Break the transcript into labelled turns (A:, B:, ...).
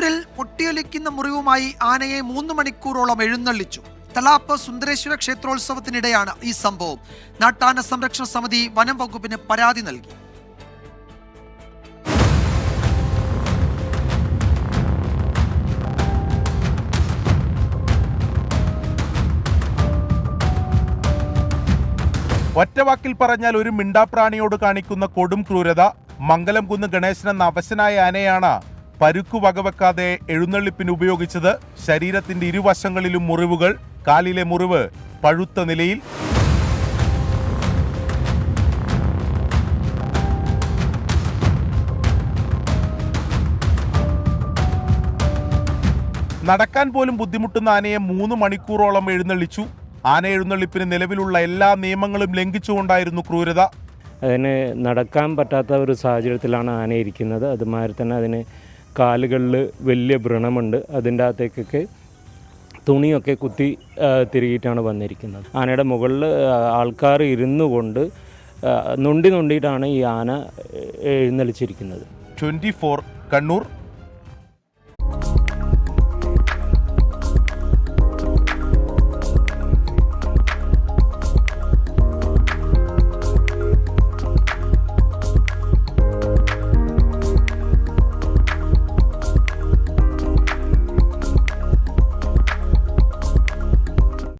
A: കണ്ണൂരിൽ പൊട്ടിയൊലിക്കുന്ന മുറിവുമായി ആനയെ 3 മണിക്കൂറോളം എഴുന്നള്ളിച്ചു. തലാപ്പ് സുന്ദരേശ്വര ക്ഷേത്രോത്സവത്തിനിടെയാണ് ഈ സംഭവം. നാട്ടാന സംരക്ഷണ സമിതി വനം വകുപ്പിന് പരാതി നൽകി.
B: ഒറ്റവാക്കിൽ പറഞ്ഞാൽ ഒരു മിണ്ടാപ്രാണിയോട് കാണിക്കുന്ന കൊടും ക്രൂരത. മംഗലംകുന്ന് ഗണേശൻ എന്ന അവശനായ ആനയാണ് പരുക്കു വകവെക്കാതെ എഴുന്നള്ളിപ്പിന് ഉപയോഗിച്ചത്. ശരീരത്തിന്റെ ഇരുവശങ്ങളിലും മുറിവുകൾ. കാലിലെ മുറിവ് പഴുത്ത നിലയിൽ. നടക്കാൻ പോലും ബുദ്ധിമുട്ടുന്ന ആനയെ 3 മണിക്കൂറോളം എഴുന്നള്ളിച്ചു. ആന എഴുന്നള്ളിപ്പിന് നിലവിലുള്ള എല്ലാ നിയമങ്ങളും ലംഘിച്ചുകൊണ്ടായിരുന്നു ക്രൂരത.
C: അതിന് നടക്കാൻ പറ്റാത്ത ഒരു സാഹചര്യത്തിലാണ് ആന ഇരിക്കുന്നത്. അതുമാതിരി തന്നെ അതിന് കാലുകളിൽ വലിയ വ്രണമുണ്ട്. അതിൻ്റെ അകത്തേക്കൊക്കെ തുണിയൊക്കെ കുത്തി തിരികിയിട്ടാണ് വന്നിരിക്കുന്നത്. ആനയുടെ മുകളിൽ ആൾക്കാർ ഇരുന്നു കൊണ്ട് നൊണ്ടിയിട്ടാണ് ഈ ആന എഴുന്നള്ളിച്ചിരിക്കുന്നത്.
B: 24 കണ്ണൂർ.